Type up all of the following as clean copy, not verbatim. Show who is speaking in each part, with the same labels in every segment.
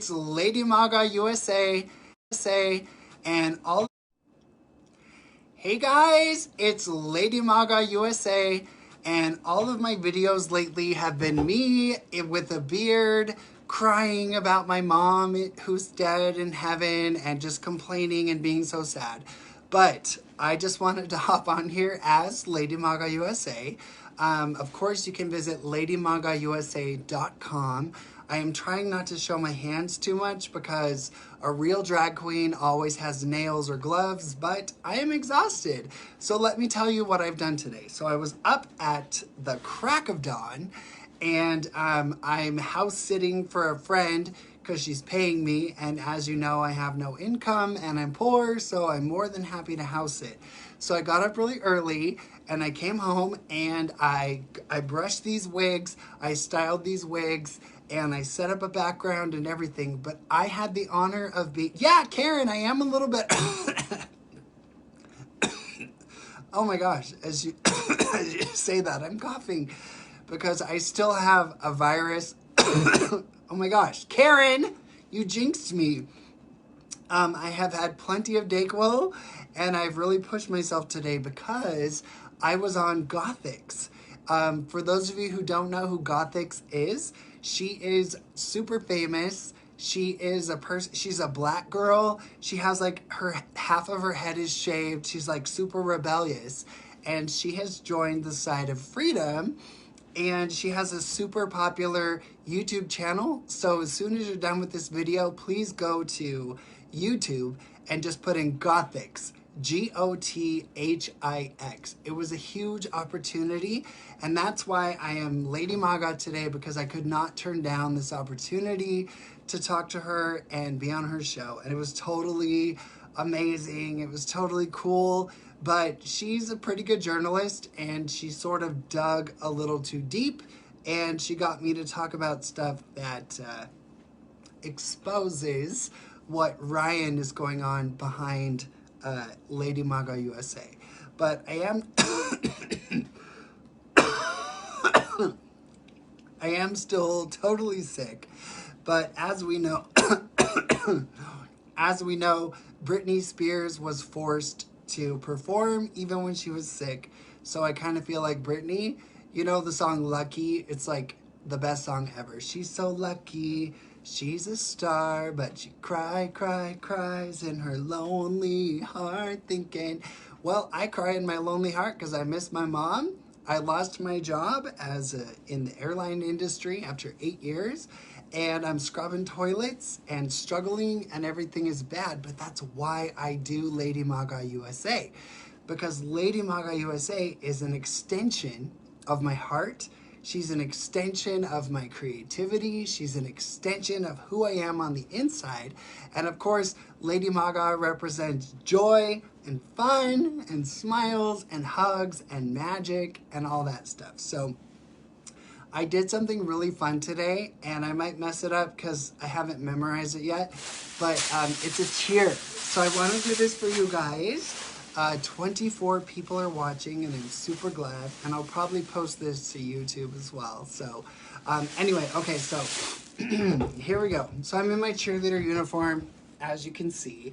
Speaker 1: It's Lady Maga USA, and all. Hey guys, it's Lady Maga USA, and all of my videos lately have been me with a beard crying about my mom who's dead in heaven and just complaining and being so sad. But I just wanted to hop on here as Lady Maga USA. Of course, you can visit ladymagausa.com. I am trying not to show my hands too much because a real drag queen always has nails or gloves, but I am exhausted. So let me tell you what I've done today. So I was up at the crack of dawn, and I'm house sitting for a friend because she's paying me, and as you know, I have no income and I'm poor, so I'm more than happy to house sit. So I got up really early and I came home and I brushed these wigs, I styled these wigs, and I set up a background and everything, but I had the honor of being, yeah, Karen, I am a little bit, oh my gosh, as you, as you say that, I'm coughing because I still have a virus. Oh my gosh, Karen, you jinxed me. I have had plenty of Dayquil, and I've really pushed myself today because I was on Gothix. For those of you who don't know who Gothix is, she is super famous. She is she's a black girl. She has like half of her head is shaved. She's like super rebellious, and she has joined the side of freedom. And she has a super popular YouTube channel. So as soon as you're done with this video, please go to YouTube and just put in Gothix, Gothix. It was a huge opportunity, and that's why I am Lady Maga today, because I could not turn down this opportunity to talk to her and be on her show. And it was totally amazing. It was totally cool. But she's a pretty good journalist, and she sort of dug a little too deep, and she got me to talk about stuff that exposes what Ryan is going on behind Lady Maga USA. But I am I am still totally sick. But as we know, Britney Spears was forced to perform even when she was sick. So I kind of feel like Britney, you know the song Lucky? It's like the best song ever. She's so lucky, she's a star, but she cries in her lonely heart thinking, well, I cry in my lonely heart because I miss my mom. I lost my job in the airline industry after 8 years, and I'm scrubbing toilets and struggling, and everything is bad. But that's why I do Lady Maga USA, because Lady Maga USA is an extension of my heart. She's an extension of my creativity. She's an extension of who I am on the inside. And of course, Lady Maga represents joy and fun and smiles and hugs and magic and all that stuff. So I did something really fun today, and I might mess it up because I haven't memorized it yet, but it's a cheer. So I want to do this for you guys. 24 people are watching, and I'm super glad, and I'll probably post this to YouTube as well. So anyway, okay, so here we go. So I'm in my cheerleader uniform, as you can see.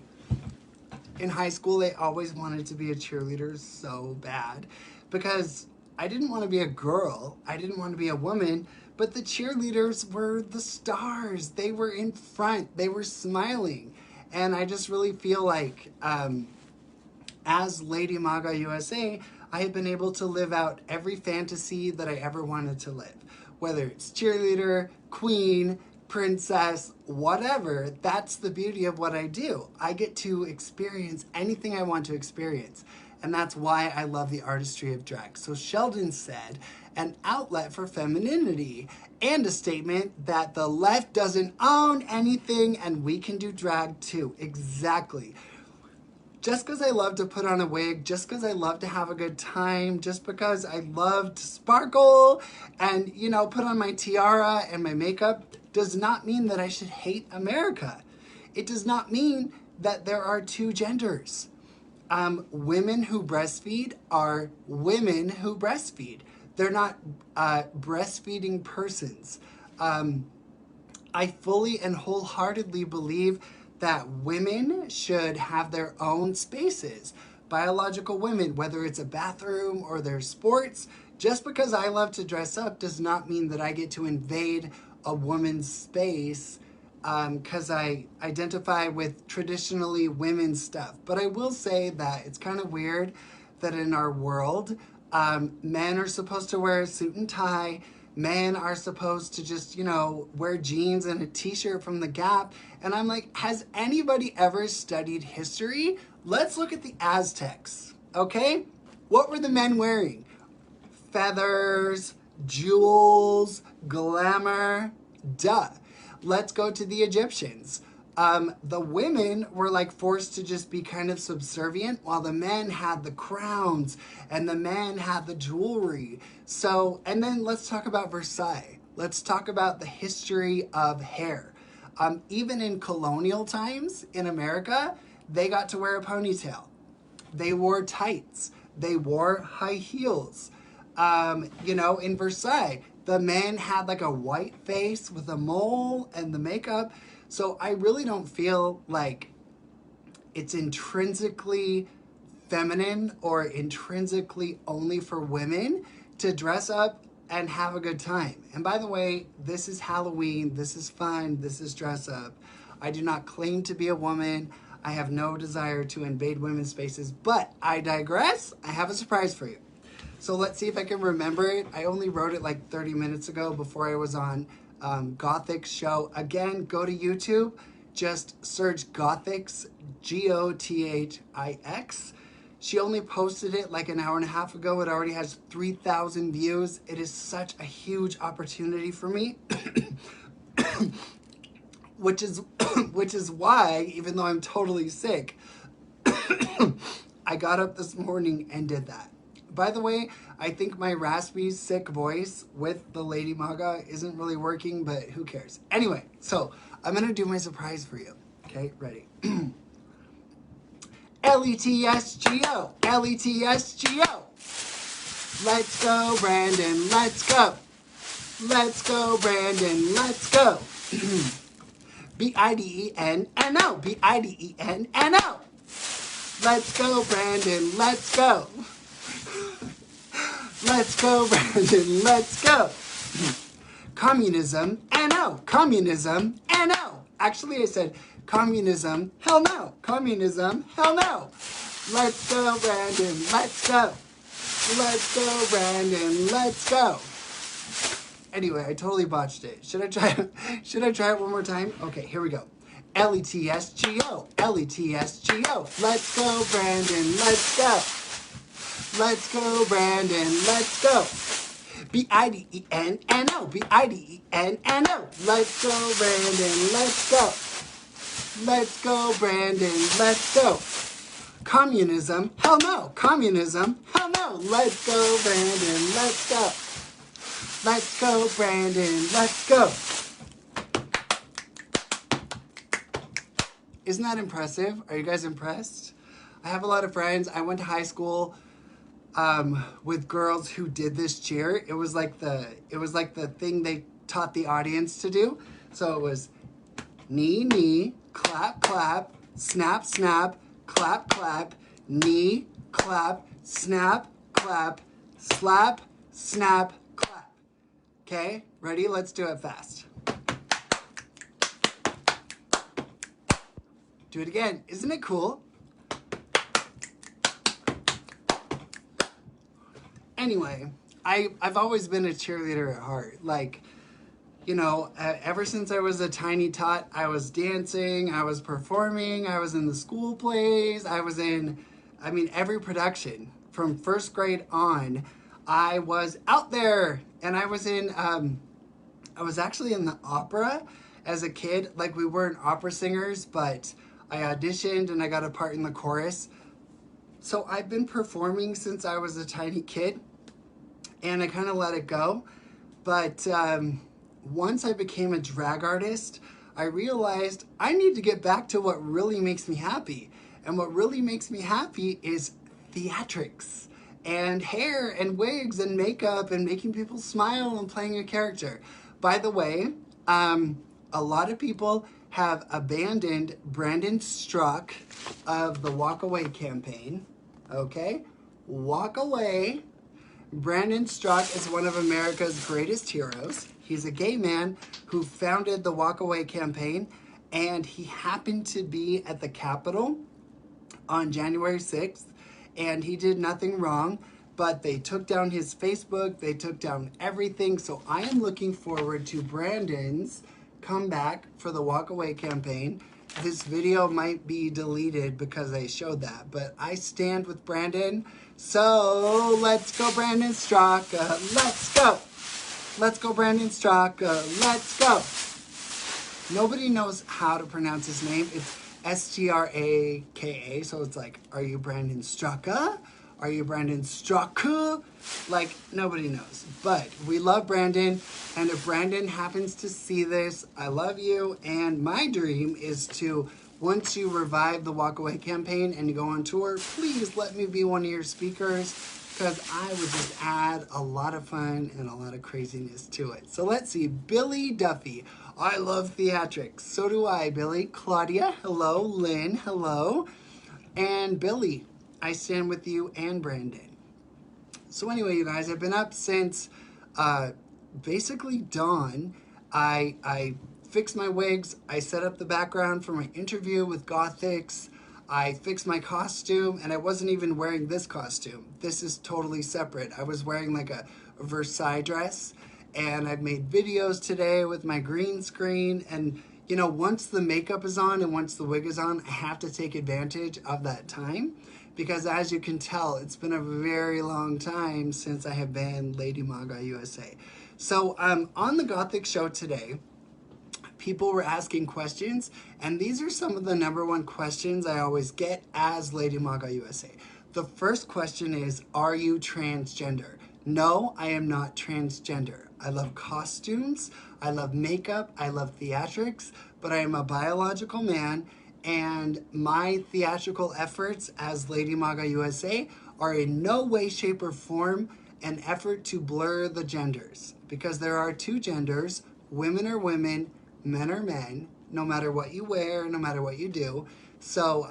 Speaker 1: In high school, they always wanted to be a cheerleader so bad because I didn't want to be a girl. I didn't want to be a woman, but the cheerleaders were the stars. They were in front. They were smiling. And I just really feel like as Lady Maga USA, I have been able to live out every fantasy that I ever wanted to live. Whether it's cheerleader, queen, princess, whatever, that's the beauty of what I do. I get to experience anything I want to experience. And that's why I love the artistry of drag. So Sheldon said, an outlet for femininity, and a statement that the left doesn't own anything and we can do drag too. Exactly. Just because I love to put on a wig, just because I love to have a good time, just because I love to sparkle and, you know, put on my tiara and my makeup does not mean that I should hate America. It does not mean that there are two genders. Women who breastfeed are women who breastfeed. They're not breastfeeding persons. I fully and wholeheartedly believe that women should have their own spaces. Biological women, whether it's a bathroom or their sports, just because I love to dress up does not mean that I get to invade a woman's space because I identify with traditionally women's stuff. But I will say that it's kind of weird that in our world, men are supposed to wear a suit and tie. Men are supposed to just, wear jeans and a t-shirt from the Gap. And I'm like, has anybody ever studied history? Let's look at the Aztecs, okay? What were the men wearing? Feathers, jewels, glamour, duh. Let's go to the Egyptians. The women were like forced to just be kind of subservient while the men had the crowns and the men had the jewelry. So, and then let's talk about Versailles. Let's talk about the history of hair. Even in colonial times in America, they got to wear a ponytail. They wore tights. They wore high heels. In Versailles, the men had like a white face with a mole and the makeup. So I really don't feel like it's intrinsically feminine or intrinsically only for women to dress up and have a good time. And by the way, this is Halloween, this is fun, this is dress up. I do not claim to be a woman. I have no desire to invade women's spaces, but I digress. I have a surprise for you. So let's see if I can remember it. I only wrote it like 30 minutes ago before I was on Gothic's show. Again, go to YouTube, just search Gothic's, Gothix. She only posted it like an hour and a half ago. It already has 3,000 views. It is such a huge opportunity for me. which is why, even though I'm totally sick, I got up this morning and did that. By the way, I think my raspy, sick voice with the Lady Maga isn't really working, but who cares? Anyway, so I'm going to do my surprise for you. Okay, ready? L-E-T-S-G-O, L-E-T-S-G-O. Let's go, Brandon, let's go. Let's go, Brandon, let's go. B-I-D-E-N-N-O, B-I-D-E-N-N-O. Let's go, Brandon, let's go. Let's go, Brandon, let's go. Communism, N-O, communism, N-O. Actually, I said communism, hell no. Communism, hell no. Let's go, Brandon, let's go. Let's go, Brandon, let's go. Anyway, I totally botched it. Should I try it one more time? Okay, here we go. L-E-T-S-G-O, L-E-T-S-G-O. Let's go, Brandon, let's go. Let's go, Brandon, let's go. B-I-D-E-N-N-O, B-I-D-E-N-N-O. Let's go, Brandon, let's go. Let's go, Brandon, let's go. Communism, hell no. Communism, hell no. Let's go, Brandon, let's go. Let's go, Brandon, let's go. Isn't that impressive? Are you guys impressed? I have a lot of friends. I went to high school with girls who did this cheer. It was like the thing they taught the audience to do. So it was knee, knee, clap, clap, snap, snap, clap, clap, knee, clap, snap, clap, slap, snap, clap. Okay, ready? Let's do it fast. Do it again. Isn't it cool? Anyway, I've always been a cheerleader at heart. Like, ever since I was a tiny tot, I was dancing, I was performing, I was in the school plays, I was in, every production. From first grade on, I was out there. And I was actually in the opera as a kid. Like, we weren't opera singers, but I auditioned and I got a part in the chorus. So I've been performing since I was a tiny kid, and I kind of let it go. But once I became a drag artist, I realized I need to get back to what really makes me happy. And what really makes me happy is theatrics and hair and wigs and makeup and making people smile and playing a character. By the way, a lot of people have abandoned Brandon Strzok of the Walk Away campaign. Okay? Walk away. Brandon Strzok is one of America's greatest heroes. He's a gay man who founded the Walk Away campaign, and he happened to be at the Capitol on January 6th, and he did nothing wrong, but they took down his Facebook, they took down everything, so I am looking forward to Brandon's comeback for the Walk Away campaign. This video might be deleted because I showed that, but I stand with Brandon, so let's go Brandon Strzok, let's go! Let's go Brandon Strzok, let's go! Nobody knows how to pronounce his name. It's Straka, so it's like, are you Brandon Straka? Are you Brandon Straka? Like, nobody knows. But we love Brandon, and if Brandon happens to see this, I love you, and my dream is to, once you revive the Walk Away campaign and you go on tour, please let me be one of your speakers, because I would just add a lot of fun and a lot of craziness to it. So let's see, Billy Duffy. I love theatrics. So do I, Billy. Claudia, hello. Lynn, hello. And Billy, I stand with you and Brandon. So anyway, you guys, I've been up since basically dawn. I fixed my wigs. I set up the background for my interview with Gothics. I fixed my costume, and I wasn't even wearing this costume. This is totally separate. I was wearing like a Versailles dress, and I've made videos today with my green screen, and you know, once the makeup is on and once the wig is on, I have to take advantage of that time, because as you can tell, it's been a very long time since I have been Lady Gaga USA. So on the Gothic show today, people were asking questions, and these are some of the #1 questions I always get as Lady Gaga USA. The first question is, are you transgender? No, I am not transgender. I love costumes, I love makeup, I love theatrics, but I am a biological man, and my theatrical efforts as Lady Gaga USA are in no way, shape, or form an effort to blur the genders, because there are two genders. Women are women, men are men, no matter what you wear, no matter what you do. So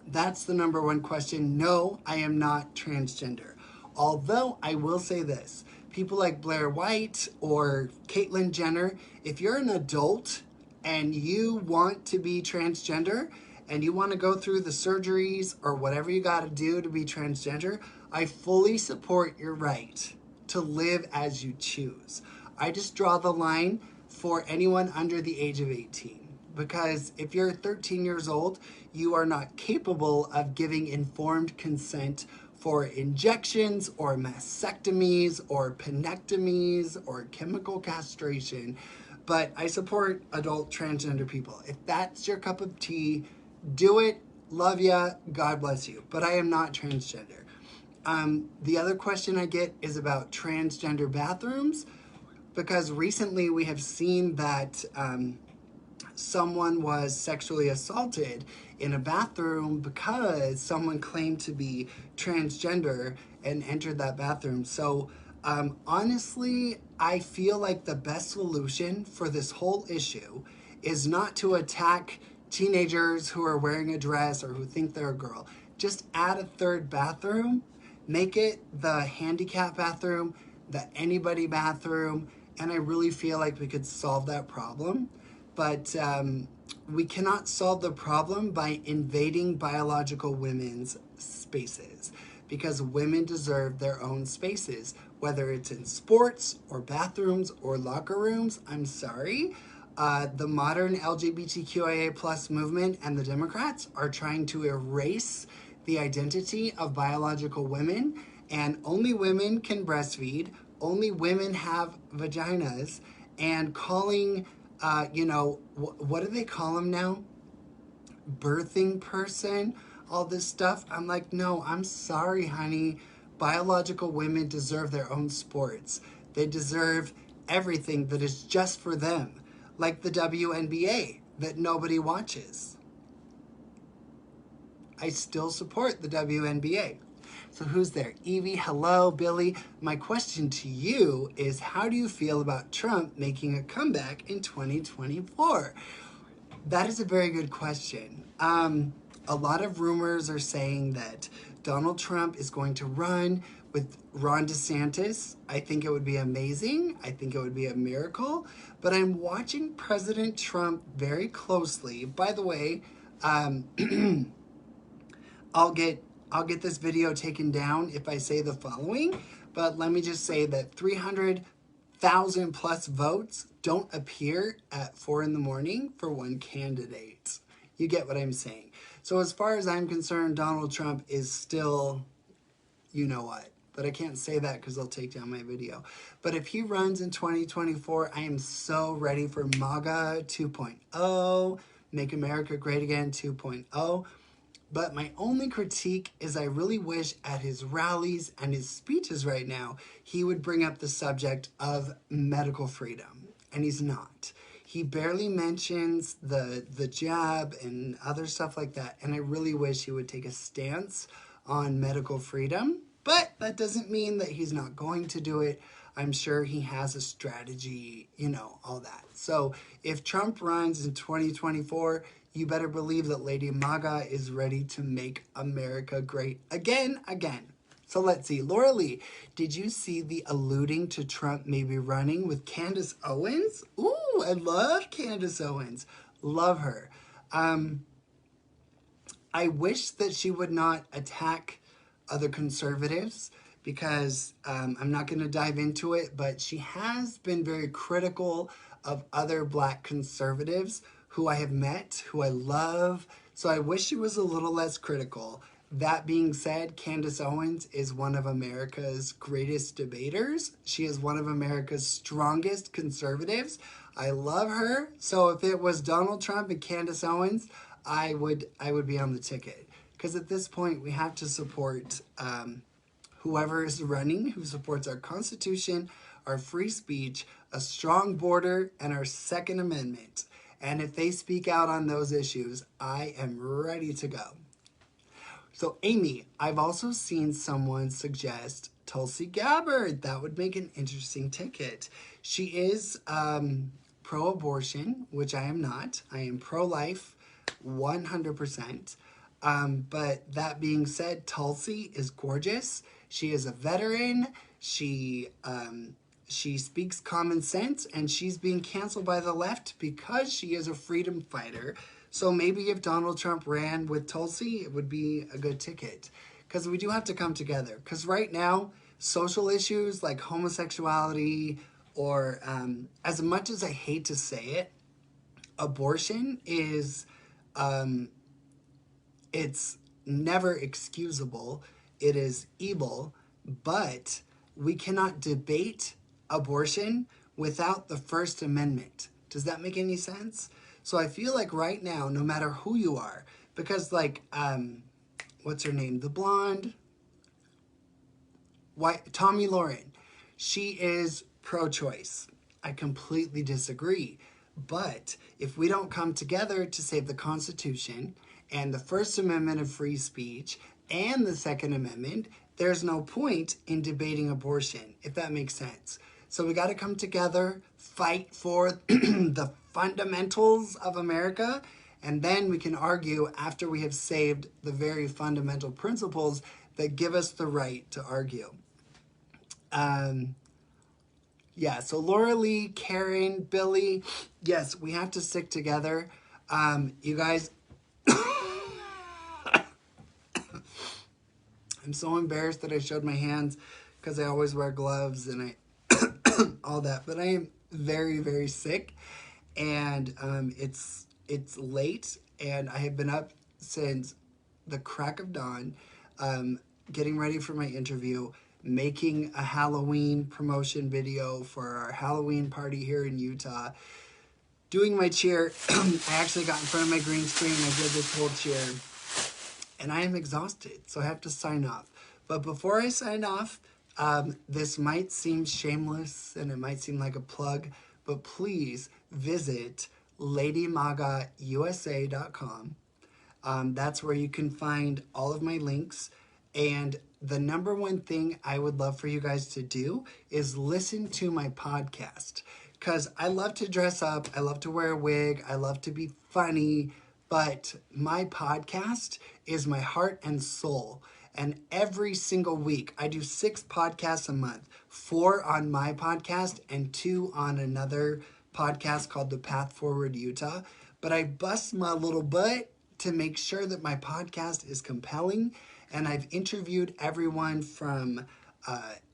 Speaker 1: that's the #1 question. No, I am not transgender. Although I will say this, people like Blair White or Caitlyn Jenner, if you're an adult and you want to be transgender and you want to go through the surgeries or whatever you got to do to be transgender, I fully support your right to live as you choose. I just draw the line for anyone under the age of 18. Because if you're 13 years old, you are not capable of giving informed consent for injections or mastectomies or penectomies or chemical castration. But I support adult transgender people. If that's your cup of tea, do it. Love ya. God bless you. But I am not transgender. The other question I get is about transgender bathrooms, because recently we have seen that someone was sexually assaulted in a bathroom because someone claimed to be transgender and entered that bathroom. So honestly, I feel like the best solution for this whole issue is not to attack teenagers who are wearing a dress or who think they're a girl. Just add a third bathroom, make it the handicap bathroom, the anybody bathroom, and I really feel like we could solve that problem. But we cannot solve the problem by invading biological women's spaces, because women deserve their own spaces, whether it's in sports or bathrooms or locker rooms. I'm sorry. The modern LGBTQIA plus movement and the Democrats are trying to erase the identity of biological women, and only women can breastfeed, only women have vaginas, and calling you know, what do they call them now? Birthing person, all this stuff. I'm like, no, I'm sorry, honey. Biological women deserve their own sports. They deserve everything that is just for them, like the WNBA that nobody watches. I still support the WNBA. So who's there? Evie, hello. Billy, my question to you is, how do you feel about Trump making a comeback in 2024? That is a very good question. A lot of rumors are saying that Donald Trump is going to run with Ron DeSantis. I think it would be amazing. I think it would be a miracle. But I'm watching President Trump very closely. By the way, I'll get this video taken down if I say the following, but let me just say that 300,000 plus votes don't appear at 4 in the morning for one candidate. You get what I'm saying. So as far as I'm concerned, Donald Trump is still, you know what, but I can't say that because they'll take down my video. But if he runs in 2024, I am so ready for MAGA 2.0, Make America Great Again 2.0. But my only critique is I really wish at his rallies and his speeches right now, he would bring up the subject of medical freedom. And he's not. He barely mentions the jab and other stuff like that. And I really wish he would take a stance on medical freedom. But that doesn't mean that he's not going to do it. I'm sure he has a strategy, you know, all that. So if Trump runs in 2024, you better believe that Lady MAGA is ready to make America great again. So let's see. Laura Lee, did you see the alluding to Trump maybe running with Candace Owens? Ooh, I love Candace Owens. Love her. I wish that she would not attack other conservatives because I'm not going to dive into it, but she has been very critical of other black conservatives who I have met, who I love. So I wish she was a little less critical. That being said, Candace Owens is one of America's greatest debaters. She is one of America's strongest conservatives. I love her. So if it was Donald Trump and Candace Owens, I would be on the ticket. Because at this point, we have to support whoever is running, who supports our Constitution, our free speech, a strong border, and our Second Amendment. And if they speak out on those issues, I am ready to go. So Amy, I've also seen someone suggest Tulsi Gabbard. That would make an interesting ticket. She is pro-abortion, which I am not. I am pro-life, 100%. But that being said, Tulsi is gorgeous. She is a veteran. She speaks common sense, and she's being canceled by the left because she is a freedom fighter. So maybe if Donald Trump ran with Tulsi, it would be a good ticket. Because we do have to come together. Because right now, social issues like homosexuality or, as much as I hate to say it, abortion is, it's never excusable. It is evil, but we cannot debate abortion without the First Amendment. Does that make any sense? So I feel like right now, no matter who you are, because like, what's her name? The blonde, white, Tomi Lahren, she is pro-choice. I completely disagree. But if we don't come together to save the Constitution and the First Amendment of free speech and the Second Amendment, there's no point in debating abortion, if that makes sense. So we got to come together, fight for the fundamentals of America, and then we can argue after we have saved the very fundamental principles that give us the right to argue. Yeah, so Laura Lee, Karen, Billy, yes, we have to stick together. You guys, I'm so embarrassed that I showed my hands because I always wear gloves and all that, but I am very, very sick, and it's late, and I have been up since the crack of dawn, getting ready for my interview, making a Halloween promotion video for our Halloween party here in Utah, doing my cheer. I actually got in front of my green screen and I did this whole cheer, and I am exhausted, so I have to sign off. But before I sign off, this might seem shameless and it might seem like a plug, but please visit ladymagausa.com. That's where you can find all of my links. And the number one thing I would love for you guys to do is listen to my podcast. Because I love to dress up, I love to wear a wig, I love to be funny, but my podcast is my heart and soul. And every single week, I do 6 podcasts a month, 4 on my podcast and 2 on another podcast called The Path Forward Utah. But I bust my little butt to make sure that my podcast is compelling. And I've interviewed everyone from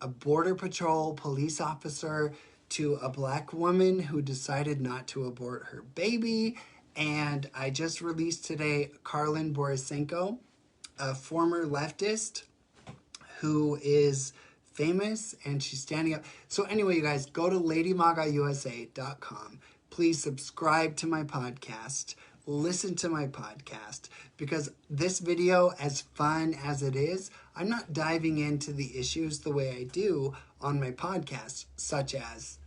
Speaker 1: a Border Patrol police officer to a Black woman who decided not to abort her baby. And I just released today Karlin Borisenko, a former leftist who is famous and she's standing up. So anyway, you guys, go to ladymagausa.com. Please subscribe to my podcast. Listen to my podcast, because this video, as fun as it is, I'm not diving into the issues the way I do on my podcast, such as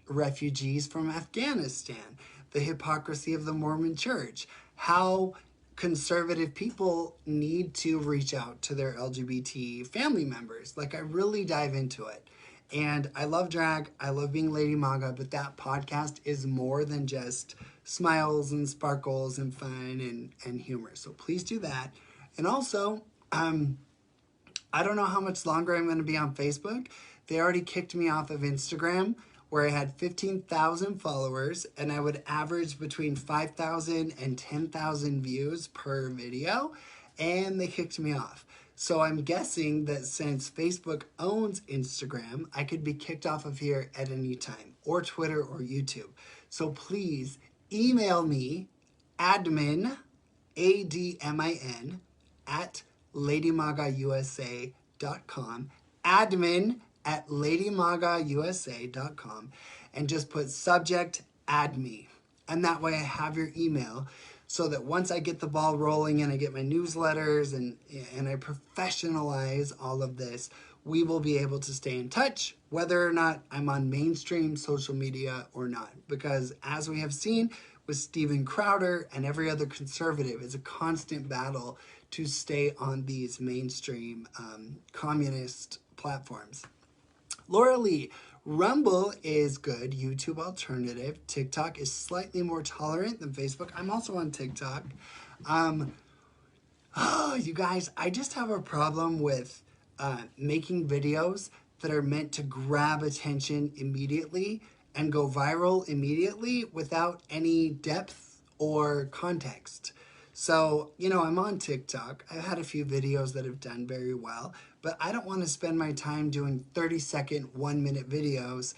Speaker 1: refugees from Afghanistan, the hypocrisy of the Mormon Church, how conservative people need to reach out to their LGBT family members. Like, I really dive into it. And I love drag, I love being Lady Maga, but that podcast is more than just smiles and sparkles and fun and humor. So please do that. And also, I don't know how much longer I'm going to be on Facebook. They already kicked me off of Instagram, where I had 15,000 followers, and I would average between 5,000 and 10,000 views per video, and they kicked me off. So I'm guessing that since Facebook owns Instagram, I could be kicked off of here at any time, or Twitter or YouTube. So please email me, admin, ADMIN, at ladymagausa.com, admin at ladymagausa.com, and just put subject, add me. And that way I have your email, so that once I get the ball rolling and I get my newsletters and I professionalize all of this, we will be able to stay in touch, whether or not I'm on mainstream social media or not. Because as we have seen with Steven Crowder and every other conservative, it's a constant battle to stay on these mainstream communist platforms. Laura Lee, Rumble is good, YouTube alternative. TikTok is slightly more tolerant than Facebook. I'm also on TikTok. You guys, I just have a problem with making videos that are meant to grab attention immediately and go viral immediately without any depth or context. So, you know, I'm on TikTok. I've had a few videos that have done very well, but I don't want to spend my time doing 30-second, 1-minute videos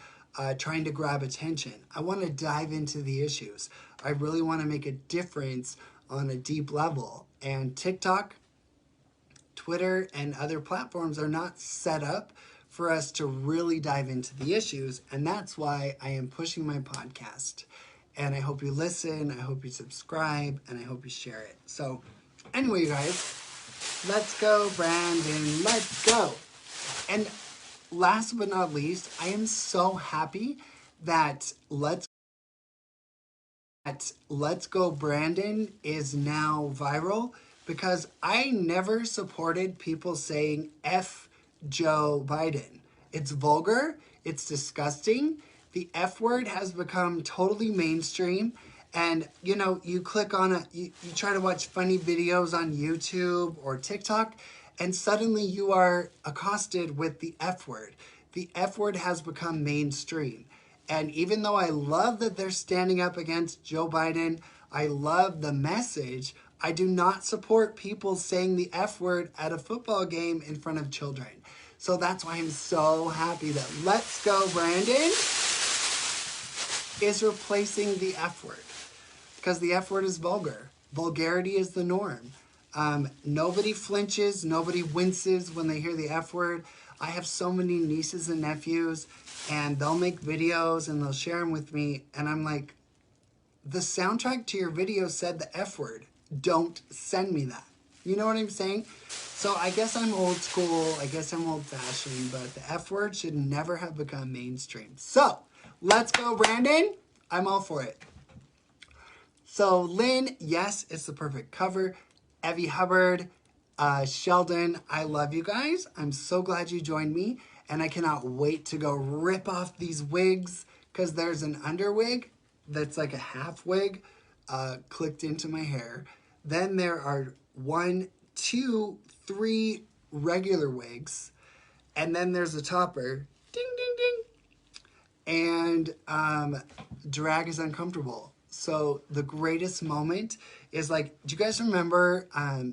Speaker 1: trying to grab attention. I want to dive into the issues. I really want to make a difference on a deep level. And TikTok, Twitter, and other platforms are not set up for us to really dive into the issues. And that's why I am pushing my podcast. And I hope you listen, I hope you subscribe, and I hope you share it. So anyway, you guys, let's go, Brandon, let's go. And last but not least, I am so happy that Let's Go Brandon is now viral, because I never supported people saying F Joe Biden. It's vulgar, it's disgusting. The F word has become totally mainstream. And, you know, you click on you try to watch funny videos on YouTube or TikTok, and suddenly you are accosted with the F word. The F word has become mainstream. And even though I love that they're standing up against Joe Biden, I love the message, I do not support people saying the F word at a football game in front of children. So that's why I'm so happy that Let's Go Brandon is replacing the F word, because the F word is vulgar. Vulgarity is the norm. Nobody flinches, nobody winces when they hear the F word. I have so many nieces and nephews, and they'll make videos and they'll share them with me, and I'm like, the soundtrack to your video said the F word. Don't send me that. You know what I'm saying? So I guess I'm old school, I guess I'm old fashioned, but the F word should never have become mainstream. So, Let's Go Brandon, I'm all for it. So Lynn, yes, it's the perfect cover. Evie Hubbard, Sheldon, I love you guys. I'm so glad you joined me, and I cannot wait to go rip off these wigs because there's an under wig that's like a half wig clicked into my hair. Then there are 1, 2, 3 regular wigs, and then there's a topper. Ding, ding, ding. And drag is uncomfortable. So the greatest moment is like, do you guys remember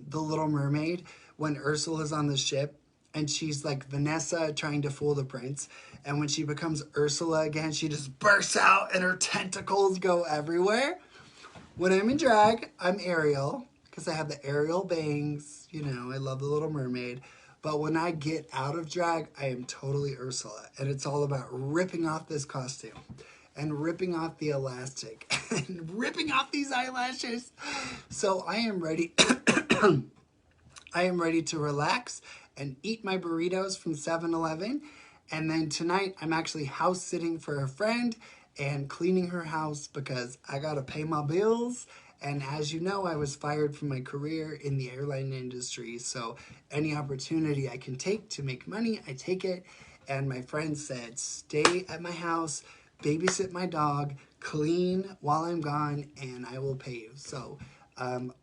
Speaker 1: The Little Mermaid when Ursula's on the ship and she's like Vanessa trying to fool the prince, and when she becomes Ursula again, she just bursts out and her tentacles go everywhere? When I'm in drag, I'm Ariel because I have the Ariel bangs. You know, I love The Little Mermaid. But when I get out of drag, I am totally Ursula. And it's all about ripping off this costume and ripping off the elastic and ripping off these eyelashes. So I am ready. I am ready to relax and eat my burritos from 7-Eleven. And then tonight, I'm actually house sitting for a friend and cleaning her house because I gotta pay my bills. And as you know, I was fired from my career in the airline industry. So any opportunity I can take to make money, I take it. And my friend said, stay at my house, babysit my dog, clean while I'm gone, and I will pay you. So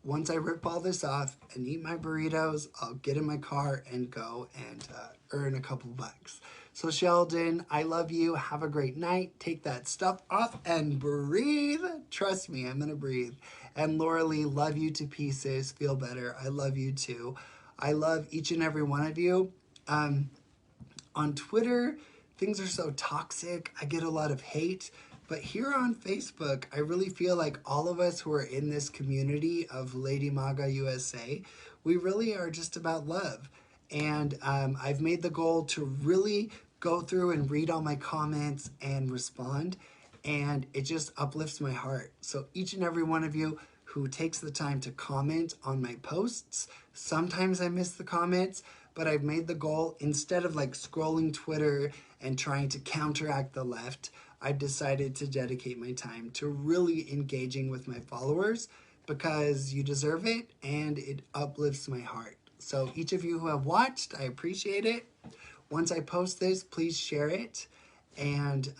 Speaker 1: once I rip all this off and eat my burritos, I'll get in my car and go and earn a couple bucks. So Sheldon, I love you. Have a great night. Take that stuff off and breathe. Trust me, I'm gonna breathe. And Laura Lee, love you to pieces. Feel better. I love you too. I love each and every one of you. On Twitter, things are so toxic. I get a lot of hate. But here on Facebook, I really feel like all of us who are in this community of Lady Maga USA, we really are just about love. And I've made the goal to really go through and read all my comments and respond. And it just uplifts my heart. So each and every one of you who takes the time to comment on my posts, sometimes I miss the comments, but I've made the goal, instead of like scrolling Twitter and trying to counteract the left, I've decided to dedicate my time to really engaging with my followers because you deserve it and it uplifts my heart. So each of you who have watched, I appreciate it. Once I post this, please share it. And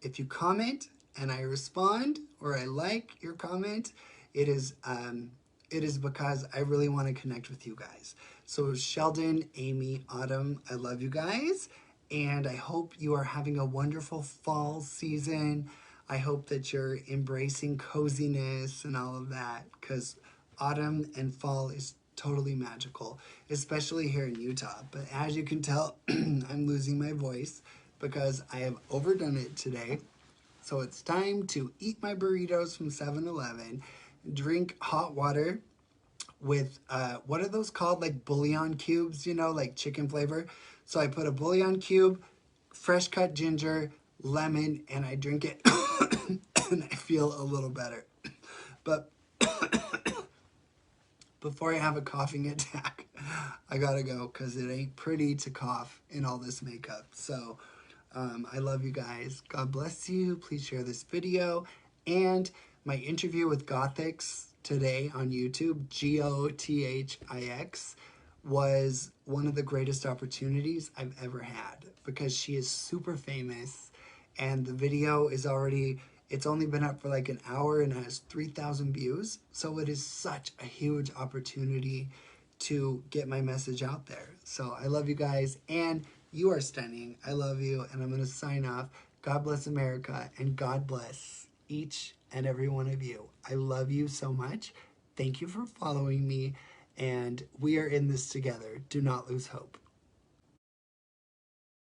Speaker 1: if you comment and I respond or I like your comment, it is because I really want to connect with you guys. So Sheldon, Amy, Autumn, I love you guys. And I hope you are having a wonderful fall season. I hope that you're embracing coziness and all of that, because autumn and fall is totally magical, especially here in Utah. But as you can tell, I'm losing my voice because I have overdone it today. So it's time to eat my burritos from 7-Eleven, drink hot water with, what are those called? Like bouillon cubes, you know, like chicken flavor. So I put a bouillon cube, fresh cut ginger, lemon, and I drink it and I feel a little better. But before I have a coughing attack, I gotta go because it ain't pretty to cough in all this makeup. So I love you guys. God bless you. Please share this video. And my interview with Gothix today on YouTube, Gothix, was one of the greatest opportunities I've ever had because she is super famous and the video is already, it's only been up for like an hour and has 3,000 views. So it is such a huge opportunity to get my message out there. So I love you guys and you are stunning. I love you and I'm going to sign off. God bless America and God bless each and every one of you. I love you so much. Thank you for following me and we are in this together. Do not lose hope.